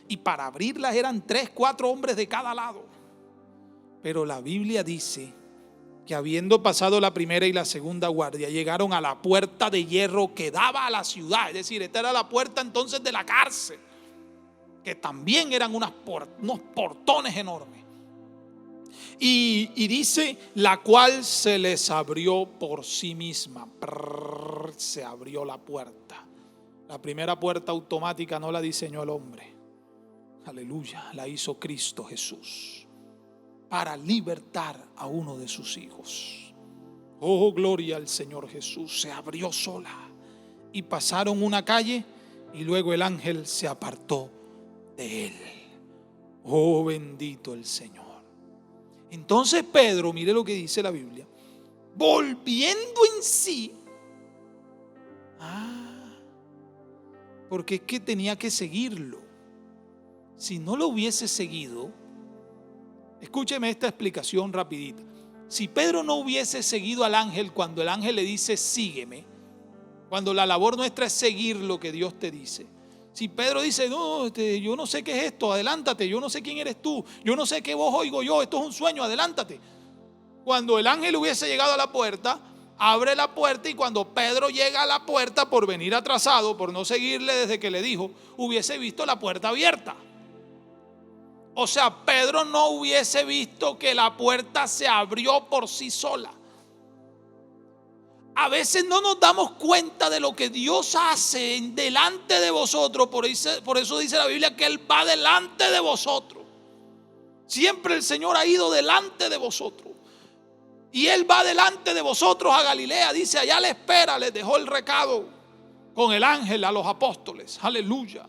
y para abrirlas eran 3, 4 hombres de cada lado. Pero la Biblia dice que habiendo pasado la primera y la segunda guardia, llegaron a la puerta de hierro que daba a la ciudad. Es decir, esta era la puerta entonces de la cárcel, que también eran unos portones enormes. Y dice, la cual se les abrió por sí misma. Se abrió la puerta. La primera puerta automática no la diseñó el hombre. Aleluya, la hizo Cristo Jesús para libertar a uno de sus hijos. Oh, gloria al Señor Jesús. Se abrió sola y pasaron una calle, y luego el ángel se apartó de él. Oh, bendito el Señor. Entonces Pedro, mire lo que dice la Biblia, volviendo en sí, porque es que tenía que seguirlo. Si no lo hubiese seguido, escúcheme esta explicación rapidita. Si Pedro no hubiese seguido al ángel cuando el ángel le dice sígueme, cuando la labor nuestra es seguir lo que Dios te dice. Si Pedro dice, no, yo no sé qué es esto, adelántate, yo no sé quién eres tú, yo no sé qué voz oigo yo, esto es un sueño, adelántate. Cuando el ángel hubiese llegado a la puerta, abre la puerta, y cuando Pedro llega a la puerta por venir atrasado, por no seguirle desde que le dijo, hubiese visto la puerta abierta. O sea, Pedro no hubiese visto que la puerta se abrió por sí sola. A veces no nos damos cuenta de lo que Dios hace delante de vosotros. Por eso dice la Biblia que Él va delante de vosotros. Siempre el Señor ha ido delante de vosotros. Y Él va delante de vosotros a Galilea. Dice, allá le espera, les dejó el recado con el ángel a los apóstoles. Aleluya.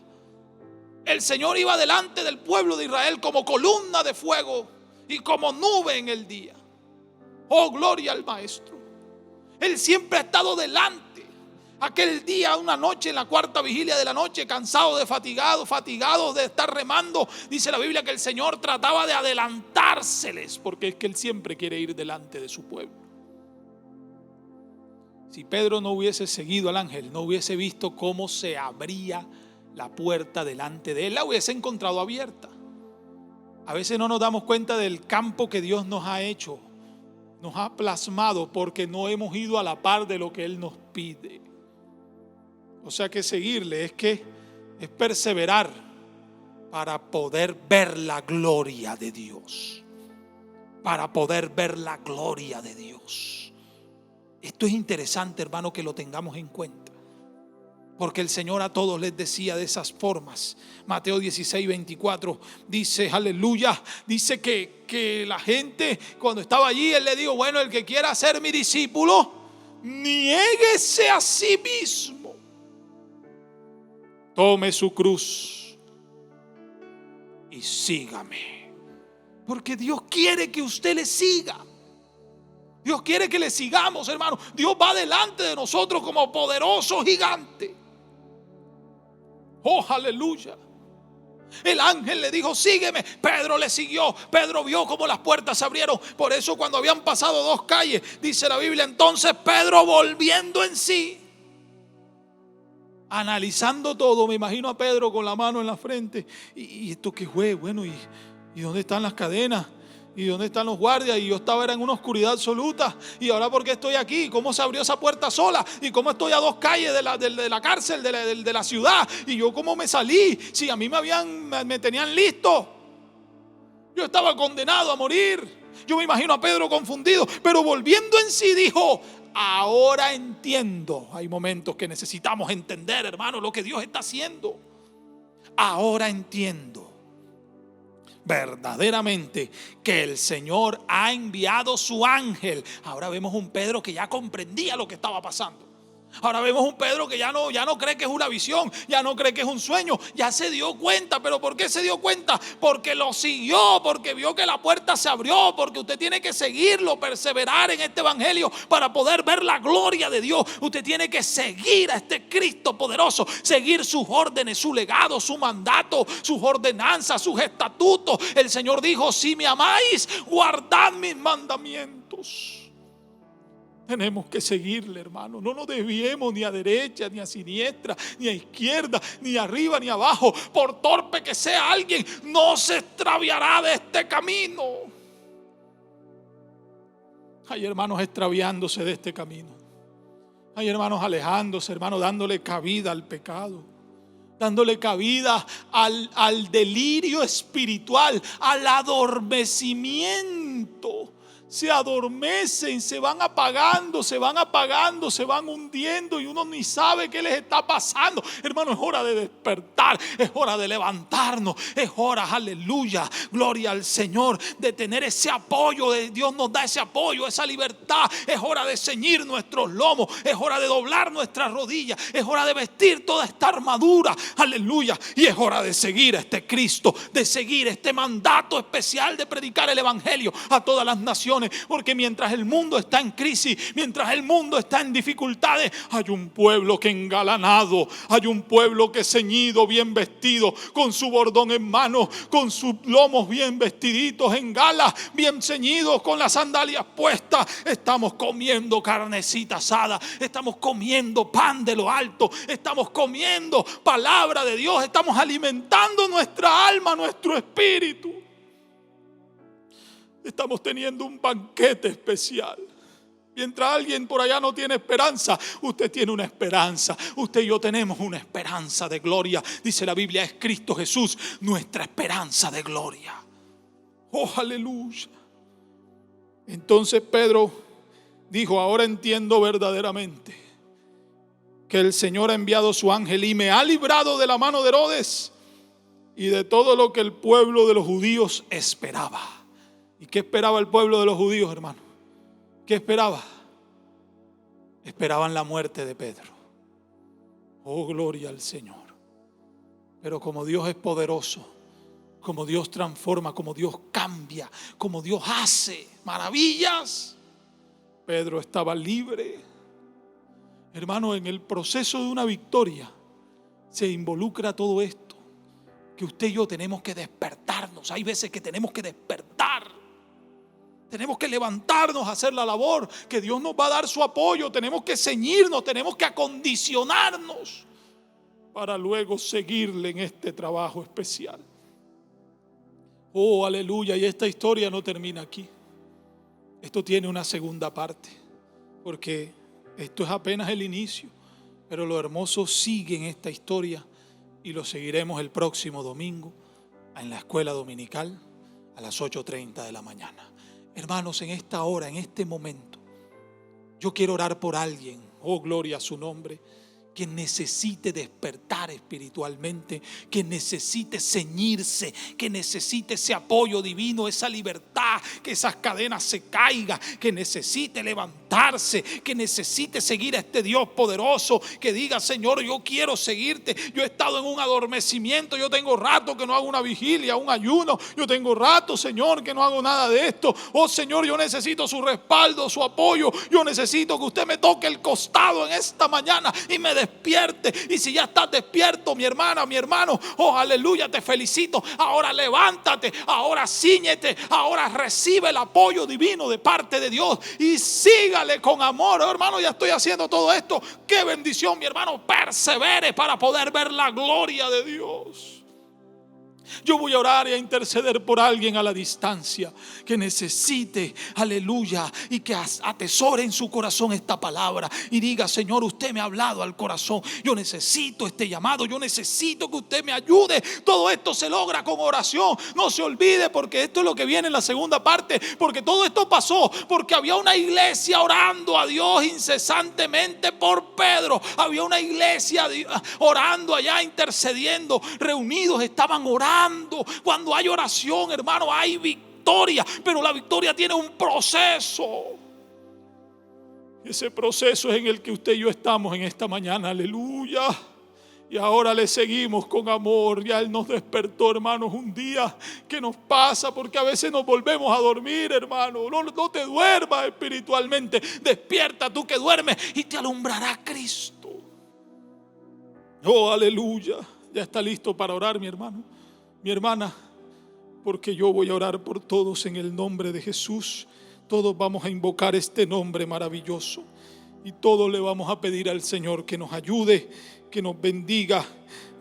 El Señor iba delante del pueblo de Israel como columna de fuego y como nube en el día. Oh, gloria al Maestro. Él siempre ha estado delante. Aquel día, una noche, en la cuarta vigilia de la noche, cansado, fatigados de estar remando, dice la Biblia que el Señor trataba de adelantárseles, porque es que Él siempre quiere ir delante de su pueblo. Si Pedro no hubiese seguido al ángel, no hubiese visto cómo se abría la puerta delante de él, la hubiese encontrado abierta. A veces no nos damos cuenta del campo que Dios nos ha hecho, nos ha plasmado, porque no hemos ido a la par de lo que Él nos pide. O sea que seguirle es perseverar para poder ver la gloria de Dios. Para poder ver la gloria de Dios. Esto es interesante, hermano, que lo tengamos en cuenta. Porque el Señor a todos les decía de esas formas. Mateo 16:24 dice, aleluya, dice que la gente cuando estaba allí, Él le dijo, bueno, el que quiera ser mi discípulo, niéguese a sí mismo. Tome su cruz y sígame. Porque Dios quiere que usted le siga. Dios quiere que le sigamos, hermano. Dios va delante de nosotros como poderoso gigante. Oh, aleluya. El ángel le dijo: sígueme. Pedro le siguió. Pedro vio cómo las puertas se abrieron. Por eso cuando habían pasado 2 calles, dice la Biblia, entonces Pedro, volviendo en sí, analizando todo, me imagino a Pedro con la mano en la frente. ¿Y esto qué fue? Bueno, ¿y dónde están las cadenas? ¿Y dónde están los guardias? Y yo era en una oscuridad absoluta. ¿Y ahora por qué estoy aquí? ¿Cómo se abrió esa puerta sola? ¿Y cómo estoy a 2 calles de la cárcel, de la ciudad? ¿Y yo cómo me salí? Si a mí me tenían listo. Yo estaba condenado a morir. Yo me imagino a Pedro confundido, pero volviendo en sí dijo: ahora entiendo. Hay momentos que necesitamos entender, hermano, lo que Dios está haciendo. Ahora entiendo verdaderamente que el Señor ha enviado su ángel. Ahora vemos un Pedro que ya comprendía lo que estaba pasando. Ahora vemos un Pedro que ya no cree que es una visión, ya no cree que es un sueño, ya se dio cuenta. ¿Pero por qué se dio cuenta? Porque lo siguió, porque vio que la puerta se abrió, porque usted tiene que seguirlo, perseverar en este evangelio para poder ver la gloria de Dios. Usted tiene que seguir a este Cristo poderoso, seguir sus órdenes, su legado, su mandato, sus ordenanzas, sus estatutos. El Señor dijo: si me amáis, guardad mis mandamientos. Tenemos que seguirle, hermano. No nos desviemos ni a derecha, ni a siniestra, ni a izquierda, ni arriba, ni abajo. Por torpe que sea alguien, no se extraviará de este camino. Hay hermanos extraviándose de este camino. Hay hermanos alejándose, hermanos, dándole cabida al pecado, dándole cabida al delirio espiritual, al adormecimiento. Se adormecen, se van apagando, se van hundiendo y uno ni sabe qué les está pasando. Hermano, es hora de despertar, es hora de levantarnos, es hora, aleluya, gloria al Señor, de tener ese apoyo. Dios nos da ese apoyo, esa libertad. Es hora de ceñir nuestros lomos, es hora de doblar nuestras rodillas, es hora de vestir toda esta armadura, aleluya. Y es hora de seguir a este Cristo, de seguir este mandato especial de predicar el evangelio a todas las naciones. Porque mientras el mundo está en crisis, mientras el mundo está en dificultades, hay un pueblo que engalanado, hay un pueblo que ceñido, bien vestido, con su bordón en mano, con sus lomos bien vestiditos en gala, bien ceñidos, con las sandalias puestas. Estamos comiendo carnecita asada, estamos comiendo pan de lo alto, estamos comiendo palabra de Dios, estamos alimentando nuestra alma, nuestro espíritu. Estamos teniendo un banquete especial. Mientras alguien por allá no tiene esperanza, usted tiene una esperanza. Usted y yo tenemos una esperanza de gloria. Dice la Biblia: es Cristo Jesús nuestra esperanza de gloria. Oh, aleluya. Entonces Pedro dijo: ahora entiendo verdaderamente que el Señor ha enviado su ángel y me ha librado de la mano de Herodes y de todo lo que el pueblo de los judíos esperaba. ¿Y qué esperaba el pueblo de los judíos, hermano? ¿Qué esperaba? Esperaban la muerte de Pedro. Oh, gloria al Señor. Pero como Dios es poderoso, como Dios transforma, como Dios cambia, como Dios hace maravillas, Pedro estaba libre. Hermano, en el proceso de una victoria se involucra todo esto, que usted y yo tenemos que despertarnos. Hay veces que tenemos que despertar. Tenemos que levantarnos a hacer la labor, que Dios nos va a dar su apoyo. Tenemos que ceñirnos, tenemos que acondicionarnos para luego seguirle en este trabajo especial. Oh, aleluya. Y esta historia no termina aquí. Esto tiene una segunda parte, porque esto es apenas el inicio, pero lo hermoso sigue en esta historia y lo seguiremos el próximo domingo en la escuela dominical a las 8:30 de la mañana. Hermanos, en esta hora, en este momento, yo quiero orar por alguien, oh gloria a su nombre, que necesite despertar espiritualmente, que necesite ceñirse, que necesite ese apoyo divino, esa libertad, que esas cadenas se caigan, que necesite levantar conectarse, que necesite seguir a este Dios poderoso, que diga: Señor, yo quiero seguirte. Yo he estado en un adormecimiento, yo tengo rato que no hago una vigilia, un ayuno, yo tengo rato, Señor, que no hago nada de esto. Oh Señor, yo necesito su respaldo, su apoyo. Yo necesito que usted me toque el costado en esta mañana y me despierte. Y si ya estás despierto, mi hermana, mi hermano, oh aleluya, te felicito. Ahora levántate, ahora cíñete, ahora recibe el apoyo divino de parte de Dios y sígale con amor. Oh, hermano, ya estoy haciendo todo esto. Qué bendición, mi hermano. Persevere para poder ver la gloria de Dios. Yo voy a orar y a interceder por alguien a la distancia que necesite, aleluya, y que atesore en su corazón esta palabra y diga: Señor, usted me ha hablado al corazón. Yo necesito este llamado, yo necesito que usted me ayude. Todo esto se logra con oración. No se olvide, porque esto es lo que viene en la segunda parte, porque todo esto pasó porque había una iglesia orando a Dios incesantemente por Pedro. Había una iglesia orando allá, intercediendo, reunidos, estaban orando. Cuando hay oración, hermano, hay victoria, pero la victoria tiene un proceso. Ese proceso es en el que usted y yo estamos en esta mañana, aleluya. Y ahora le seguimos con amor. Ya Él nos despertó, hermanos, un día que nos pasa, porque a veces nos volvemos a dormir, hermano. No te duermas espiritualmente. Despierta tú que duermes y te alumbrará Cristo. Oh, aleluya. Ya está listo para orar, mi hermano, mi hermana, porque yo voy a orar por todos en el nombre de Jesús. Todos vamos a invocar este nombre maravilloso y todos le vamos a pedir al Señor que nos ayude, que nos bendiga.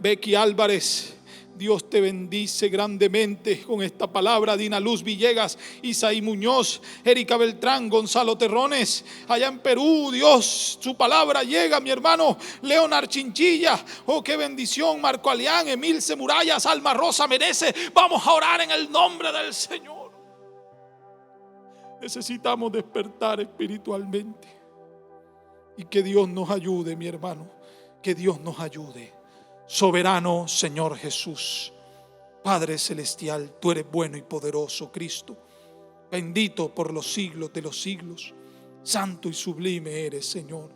Becky Álvarez, Dios te bendice grandemente con esta palabra. Dina Luz Villegas, Isaí Muñoz, Erika Beltrán, Gonzalo Terrones, allá en Perú, Dios, su palabra llega, mi hermano Leonard Chinchilla, oh qué bendición, Marco Alián, Emilce Murallas, Alma Rosa Merece. Vamos a orar en el nombre del Señor. Necesitamos despertar espiritualmente y que Dios nos ayude, mi hermano, que Dios nos ayude. Soberano Señor Jesús, Padre celestial, tú eres bueno y poderoso, Cristo, bendito por los siglos de los siglos. Santo y sublime eres, Señor.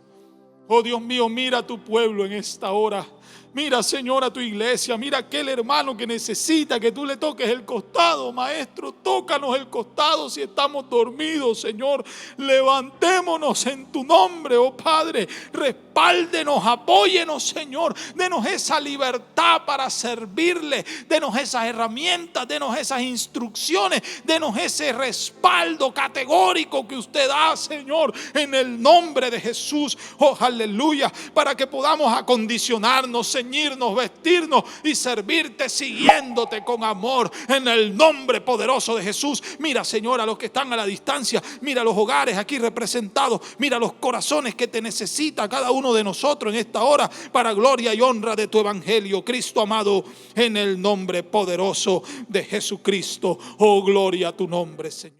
Oh Dios mío, mira a tu pueblo en esta hora. Mira, Señor, a tu iglesia. Mira a aquel hermano que necesita que tú le toques el costado. Maestro, tócanos el costado si estamos dormidos, Señor. Levantémonos en tu nombre, oh Padre. Respáldenos, apóyenos, Señor. Denos esa libertad para servirle. Denos esas herramientas, denos esas instrucciones. Denos ese respaldo categórico que usted da, Señor, en el nombre de Jesús. Oh, aleluya. Para que podamos acondicionarnos, ceñirnos, vestirnos y servirte siguiéndote con amor en el nombre poderoso de Jesús. Mira, Señor, a los que están a la distancia, mira los hogares aquí representados, mira los corazones que te necesita cada uno de nosotros en esta hora para gloria y honra de tu evangelio, Cristo amado, en el nombre poderoso de Jesucristo. Oh, gloria a tu nombre, Señor.